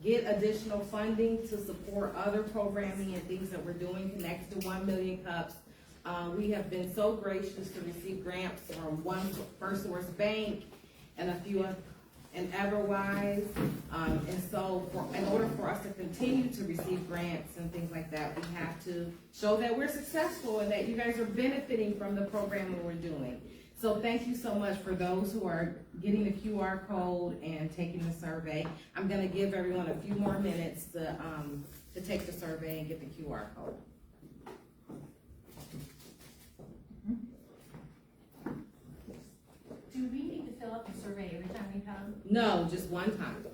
get additional funding to support other programming and things that we're doing connected to 1 Million Cups. We have been so gracious to receive grants from One First Source Bank and a few and Everwise. And so in order for us to continue to receive grants and things like that, we have to show that we're successful and that you guys are benefiting from the programming we're doing. So thank you so much for those who are getting the QR code and taking the survey. I'm gonna give everyone a few more minutes to take the survey and get the QR code. Do we need to fill out the survey every time we come? No, just one time.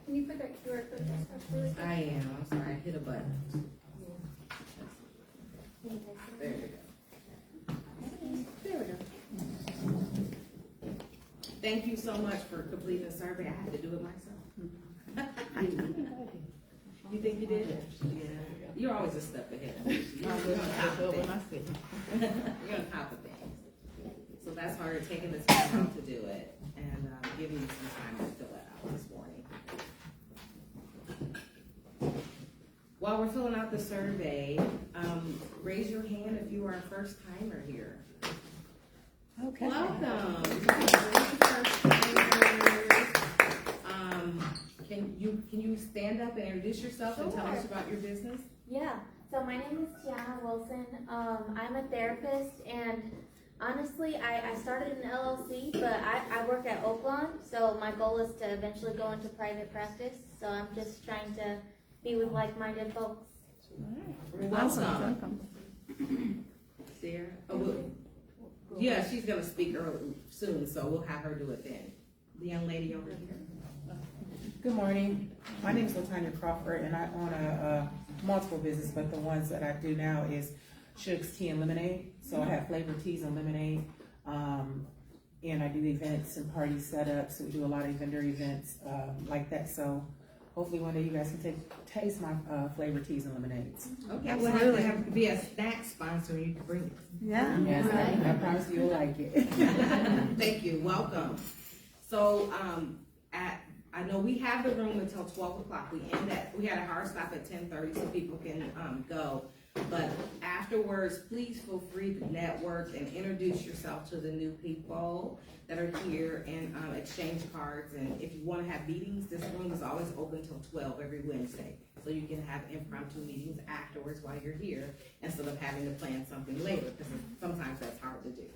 Can you put that QR code in? I am, I'm sorry, I hit a button. There we go. There we go. Thank you so much for completing the survey. I had to do it myself. You think you did? Yeah. You're always a step ahead. You're on top of things. You're on top of things. So that's why we're taking the time out to do it and giving you some time to fill it out this morning. While we're filling out the survey, raise your hand if you are a first timer here. Okay. Welcome. Can you stand up and introduce yourself and tell us about your business? Yeah, so my name is Tiana Wilson. I'm a therapist, and honestly, I started an LLC, but I work at Oaklawn, so my goal is to eventually go into private practice. So I'm just trying to be with like-minded folks. Welcome. Sarah? Yeah, she's gonna speak soon, so we'll have her do it then. The young lady over here. Good morning. My name is LaTanya Crawford, and I own a multiple business, but the ones that I do now is Sugar's Tea and Lemonade. So I have flavored teas and lemonade, and I do events and party setups. So we do a lot of vendor events like that. So hopefully one day you guys can taste my flavored teas and lemonades. Okay, we'll have to be a snack sponsor. You can bring it. Yeah. Yes, I promise you'll like it. Thank you. Welcome. So I know we have the room until 12 o'clock. We had a hard stop at 10:30 so people can go. But afterwards, please feel free to network and introduce yourself to the new people that are here and exchange cards. And if you want to have meetings, this room is always open till 12 every Wednesday. So you can have impromptu meetings afterwards while you're here instead of having to plan something later, because sometimes that's hard to do.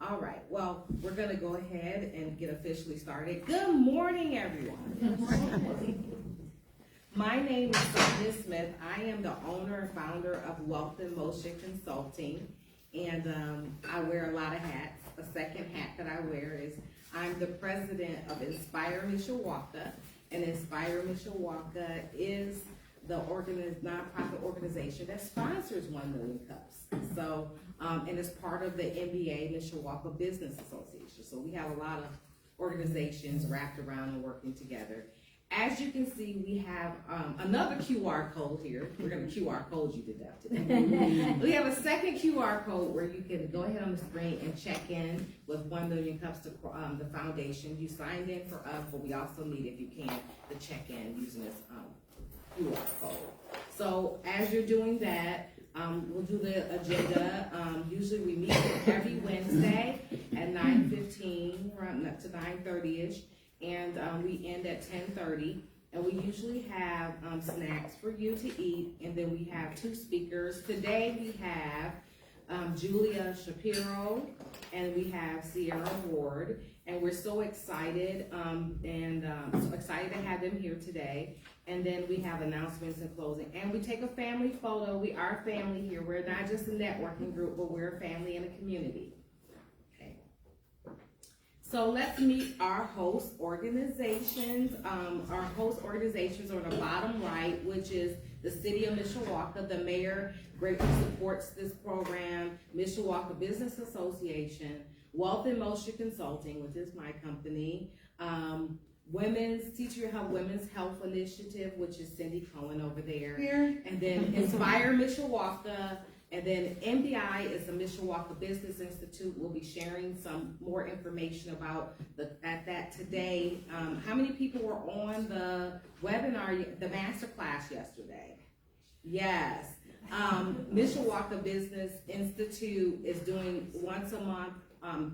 All right, well, we're gonna go ahead and get officially started. Good morning, everyone. Good morning. My name is Sonya Smith. I am the owner and founder of Wealth in Motion Consulting, and I wear a lot of hats. A second hat that I wear is I'm the president of Inspire Mishawaka, and Inspire Mishawaka is the nonprofit organization that sponsors 1 Million Cups. So, and it's part of the NBA Mishawaka Business Association. So we have a lot of organizations wrapped around and working together. As you can see, we have another QR code here. We're going to QR code you to death today. We have a second QR code where you can go ahead on the screen and check in with 1 Million Cups to the foundation. You signed in for us, but we also need, if you can, to check in using this QR code. So as you're doing that, we'll do the agenda. Usually we meet every Wednesday at 9:15, around up to 9:30ish. And we end at 10:30, and we usually have snacks for you to eat, and then we have 2 speakers. Today we have Julia Shapiro, and we have Sierra Ward, and we're so excited, so excited to have them here today. And then we have announcements and closing, and we take a family photo. We are family here. We're not just a networking group, but we're a family and a community. So let's meet our host organizations. Our host organizations are on the bottom right, which is the City of Mishawaka. The mayor greatly supports this program. Mishawaka Business Association, Wealth in Motion Consulting, which is my company. Teach Your Health Women's Health Initiative, which is Cindy Cohen over there. Here. And then Inspire Mishawaka And then MBI is the Mishawaka Business Institute. We'll be sharing some more information about that today. How many people were on the webinar, the masterclass yesterday? Yes. Mishawaka Business Institute is doing once a month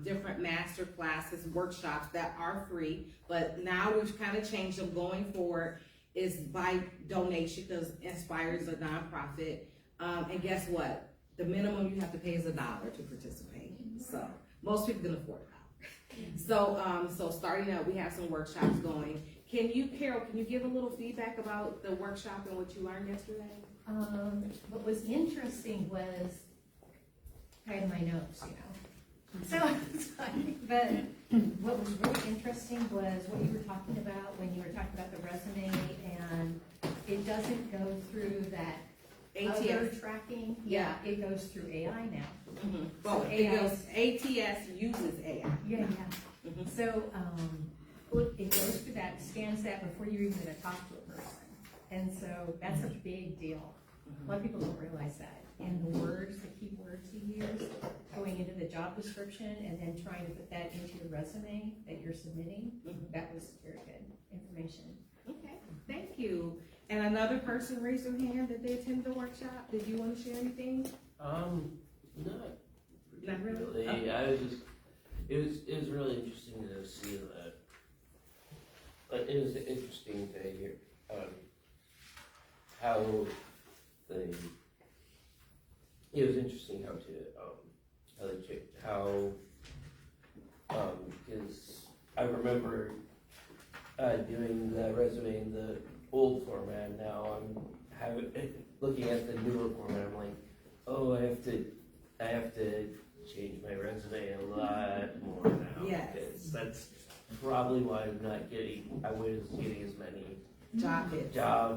different master classes, workshops that are free, but now we've kind of changed them going forward is by donation because Inspire is a nonprofit. And guess what? The minimum you have to pay is $1 to participate. So most people can afford $1. So starting out, we have some workshops going. Carol, can you give a little feedback about the workshop and what you learned yesterday? What was interesting was, I had my notes, but what was really interesting was what you were talking about when you were talking about the resume, and it doesn't go through that other ATS. tracking. Yeah. It goes through AI now. Mm-hmm. So ATS uses AI. Yeah. Mhm. So, it goes through that, scans that before you're even gonna talk to a person. And so that's a big deal. A lot of people don't realize that. And the words, the key words you use, going into the job description and then trying to put that into your resume that you're submitting, that was very good information. Okay, thank you. And another person raised their hand that they attended the workshop. Did you want to share anything? Not really? Okay. I was just, it was really interesting to see that. But it was interesting to hear how they. It was interesting because I remember doing the resume in the old format. Now I'm looking at the newer format. I'm like, oh, I have to change my resume a lot more now. Yes. Because that's probably why I wasn't getting as many job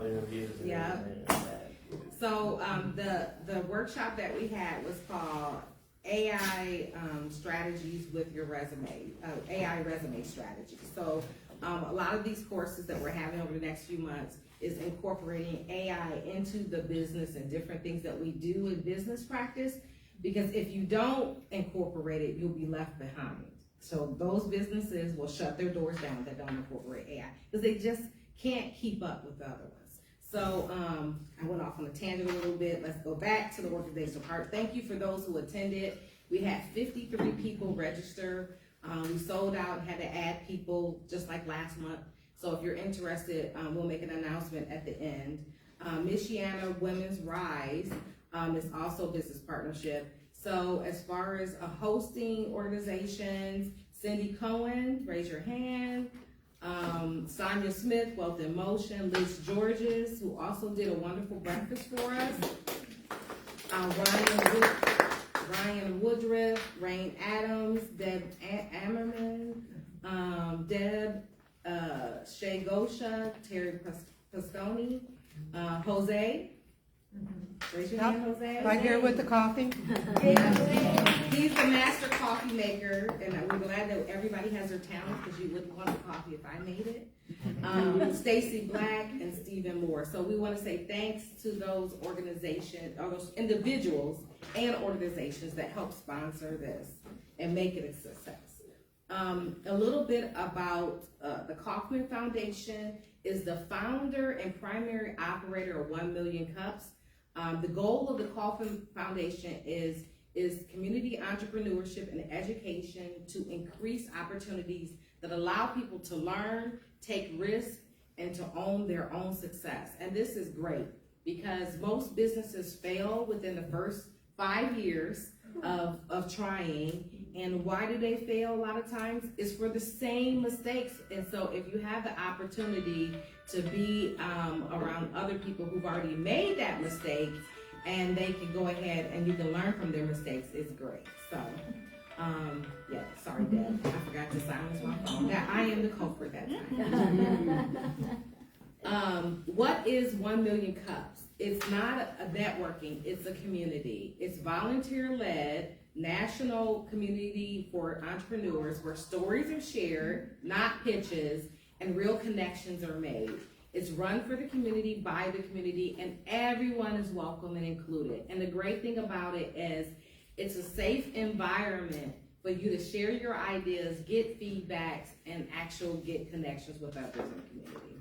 interviews and everything like that. So the workshop that we had was called AI strategies with your resume, AI resume strategy. So a lot of these courses that we're having over the next few months is incorporating AI into the business and different things that we do in business practice. Because if you don't incorporate it, you'll be left behind. So those businesses will shut their doors down that don't incorporate AI because they just can't keep up with the other ones. So I went off on a tangent a little bit. Let's go back to the organizational part. Thank you for those who attended. We had 53 people register. We sold out and had to add people just like last month. So if you're interested, we'll make an announcement at the end. Mishawaka Women's Rise is also a business partnership. So as far as hosting organizations, Cindy Cohen, raise your hand. Sonya Smith, Wealth in Motion, Liz Georges, who also did a wonderful breakfast for us. Ryan Woodruff, Rain Adams, Deb Ammerman, Deb Shay Gosha, Terry Pasconi, Jose. Raise your hand, Jose. Right here with the coffee. He's the master coffee maker, and we're glad that everybody has their talent because you wouldn't want the coffee if I made it. Stacy Black and Stephen Moore. So we want to say thanks to those organizations, or those individuals and organizations that help sponsor this and make it a success. A little bit about the Kaufman Foundation is the founder and primary operator of 1 Million Cups. The goal of the Kaufman Foundation is community entrepreneurship and education to increase opportunities that allow people to learn, take risks, and to own their own success. And this is great because most businesses fail within the first 5 years of trying. And why do they fail a lot of times? It's for the same mistakes. And so if you have the opportunity to be around other people who've already made that mistake and they can go ahead and you can learn from their mistakes, it's great. So, yeah, sorry, Deb. I forgot to silence my phone. Now, I am the culprit that time. What is 1 Million Cups? It's not a networking, it's a community. It's volunteer-led, national community for entrepreneurs where stories are shared, not pitches, and real connections are made. It's run for the community, by the community, and everyone is welcome and included. And the great thing about it is it's a safe environment for you to share your ideas, get feedbacks, and actually get connections with others in the community.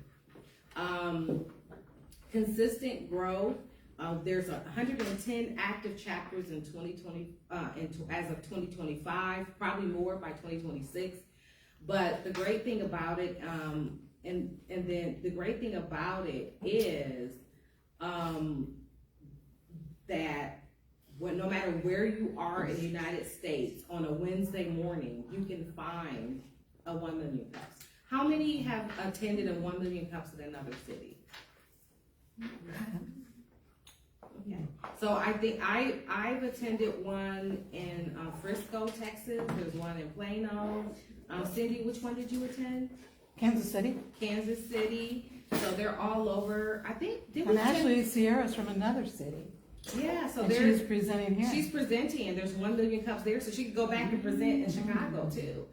Consistent growth. There's 110 active chapters in 2020, as of 2025, probably more by 2026. But the great thing about it, and then the great thing about it is that no matter where you are in the United States, on a Wednesday morning, you can find a 1 Million Cups. How many have attended a 1 Million Cups in another city? Okay. So I think I've attended one in Frisco, Texas. There's one in Plano. Cindy, which one did you attend? Kansas City. Kansas City. So they're all over. I think. Did we And attend? actually, Sierra's from another city. Yeah. So And she's presenting here. she's presenting, and there's 1 Million Cups there, so she could go back and present in Chicago too.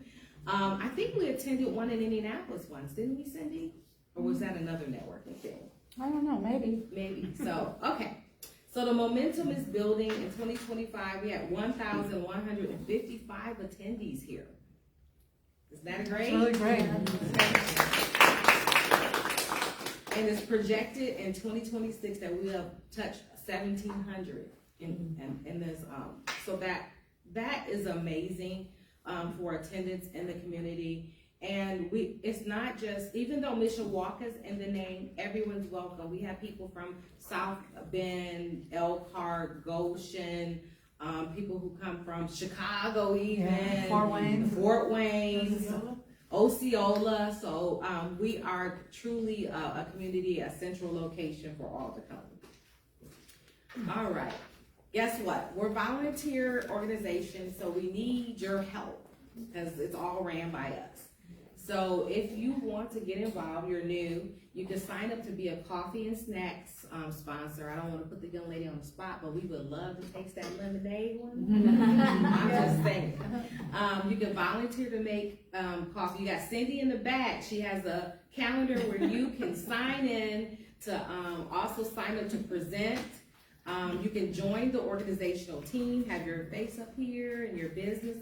I think we attended one in Indianapolis once, didn't we, Cindy? Or was that another networking thing? I don't know, maybe. Maybe. So, okay. So the momentum is building. In 2025, we had 1,155 attendees here. Isn't that great? It's really great. And it's projected in 2026 that we have touched 1,700 in this. So that is amazing for attendance in the community. And it's not just, even though Mishawaka's in the name, everyone's welcome. We have people from South Bend, Elkhart, Goshen, people who come from Chicago even. Yeah, Fort Wayne, Osceola. So we are truly a community, a central location for all to come. All right. Guess what? We're a volunteer organization, so we need your help because it's all ran by us. So if you want to get involved, you're new, you can sign up to be a coffee and snacks sponsor. I don't want to put the young lady on the spot, but we would love to taste that lemonade one. I'm just saying. You can volunteer to make coffee. You got Cindy in the back. She has a calendar where you can sign in to also sign up to present. You can join the organizational team, have your face up here and your business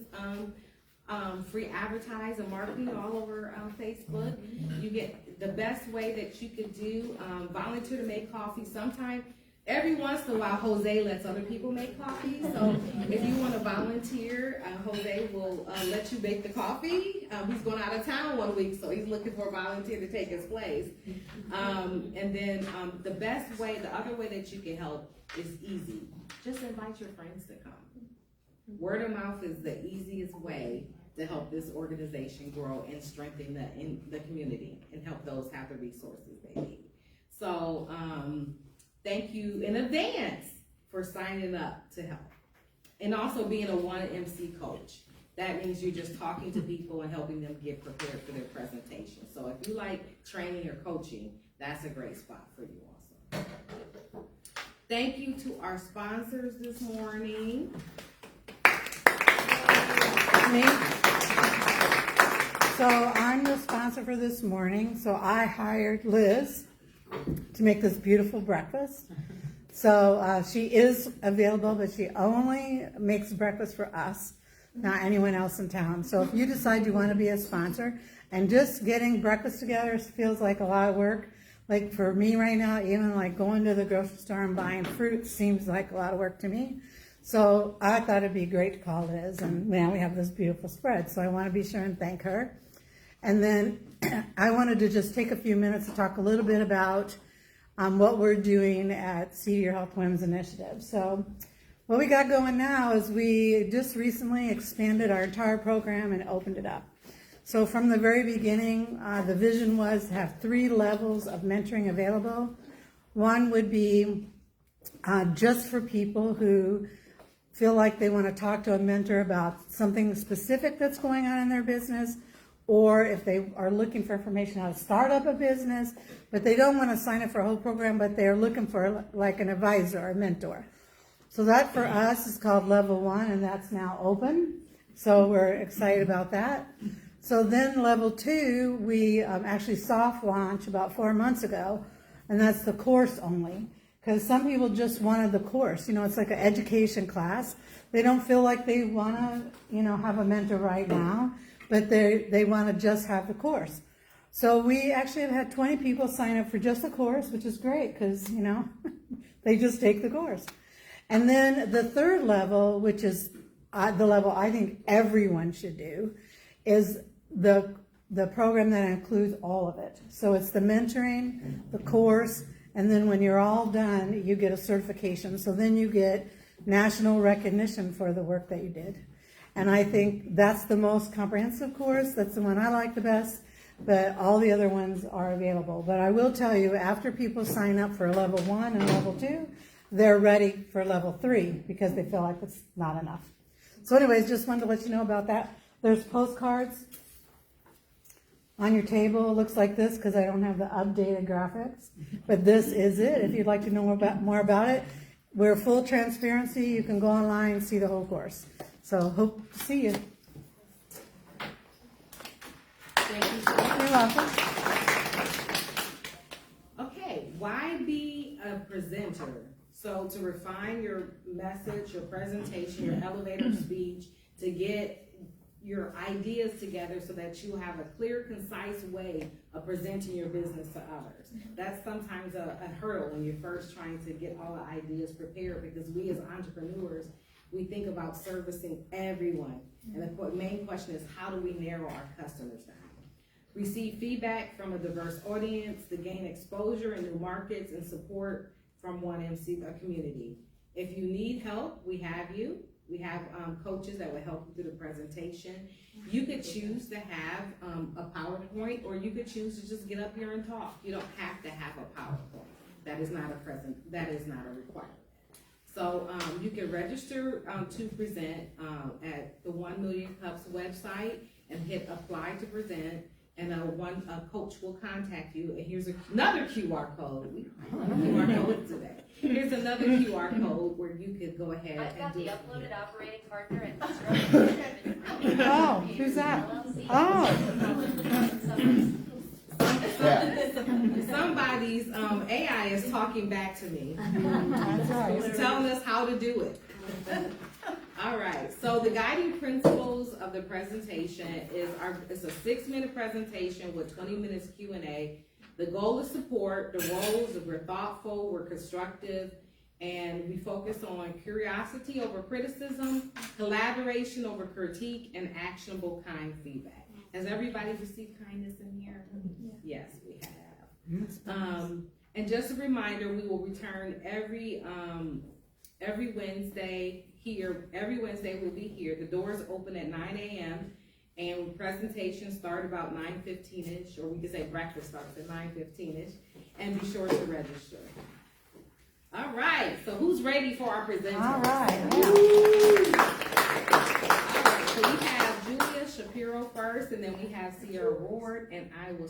free advertise and marketing all over Facebook. You get the best way that you could do volunteer to make coffee. Sometimes, every once in a while, Jose lets other people make coffee. So if you want to volunteer, Jose will let you make the coffee. He's going out of town one week, so he's looking for a volunteer to take his place. And then the best way, the other way that you can help is easy. Just invite your friends to come. Word of mouth is the easiest way to help this organization grow and strengthen the community and help those have the resources they need. So thank you in advance for signing up to help. And also being a 1MC coach. That means you're just talking to people and helping them get prepared for their presentation. So if you like training or coaching, that's a great spot for you also. Thank you to our sponsors this morning. Me. So I'm the sponsor for this morning. So I hired Liz to make this beautiful breakfast. So she is available, but she only makes breakfast for us, not anyone else in town. So if you decide you want to be a sponsor, and just getting breakfast together feels like a lot of work. Like for me right now, even like going to the grocery store and buying fruit seems like a lot of work to me. So I thought it'd be great to call Liz, and now we have this beautiful spread. So I want to be sure and thank her. And then I wanted to just take a few minutes to talk a little bit about what we're doing at Cedar Health Women's Initiative. So what we got going now is we just recently expanded our entire program and opened it up. So from the very beginning, the vision was to have 3 levels of mentoring available. One would be just for people who feel like they want to talk to a mentor about something specific that's going on in their business, or if they are looking for information how to start up a business, but they don't want to sign up for a whole program, but they're looking for like an advisor or a mentor. So that for us is called level 1, and that's now open. So we're excited about that. So then level 2, we actually soft launched about 4 months ago, and that's the course only. Because some people just wanted the course. You know, it's like an education class. They don't feel like they want to, you know, have a mentor right now, but they want to just have the course. So we actually have had 20 people sign up for just the course, which is great because, you know, they just take the course. And then the third level, which is the level I think everyone should do, is the program that includes all of it. So it's the mentoring, the course, and then when you're all done, you get a certification. So then you get national recognition for the work that you did. And I think that's the most comprehensive course. That's the one I like the best, but all the other ones are available. But I will tell you, after people sign up for level 1 and level 2, they're ready for level 3 because they feel like it's not enough. So anyways, just wanted to let you know about that. There's postcards on your table. It looks like this because I don't have the updated graphics, but this is it. If you'd like to know more about it, we're full transparency. You can go online and see the whole course. So hope to see you. Thank you so much. You're welcome. Okay, why be a presenter? So to refine your message, your presentation, your elevator speech, to get your ideas together so that you have a clear, concise way of presenting your business to others. That's sometimes a hurdle when you're first trying to get all the ideas prepared, because we as entrepreneurs, we think about servicing everyone. And the main question is, how do we narrow our customers down? Receive feedback from a diverse audience to gain exposure in new markets and support from 1MC, the community. If you need help, we have you. We have coaches that will help you through the presentation. You could choose to have a PowerPoint, or you could choose to just get up here and talk. You don't have to have a PowerPoint. That is not a requirement. So you can register to present at the 1 Million Cups website and hit apply to present, and a coach will contact you. And here's another QR code. We don't have QR codes today. Here's another QR code where you could go ahead I've got and the do uploaded operating partner and Oh, who's that? Oh. Somebody's AI is talking back to me. That's right. It's telling us how to do it. All right, so the guiding principles of the presentation it's a 6-minute presentation with 20 minutes Q&A. The goal is support. The roles is we're thoughtful, we're constructive, and we focus on curiosity over criticism, collaboration over critique, and actionable kind feedback. Has everybody received kindness in here? Yes, we have. And just a reminder, we will return every Wednesday here. Every Wednesday we'll be here. The doors open at 9 a.m. and presentations start about 9:15ish, or we could say breakfast starts at 9:15ish. And be sure to register. All right. So who's ready for our presenters? All right. All right. So we have Julia Shapiro first, and then we have Sierra Ward, and I will.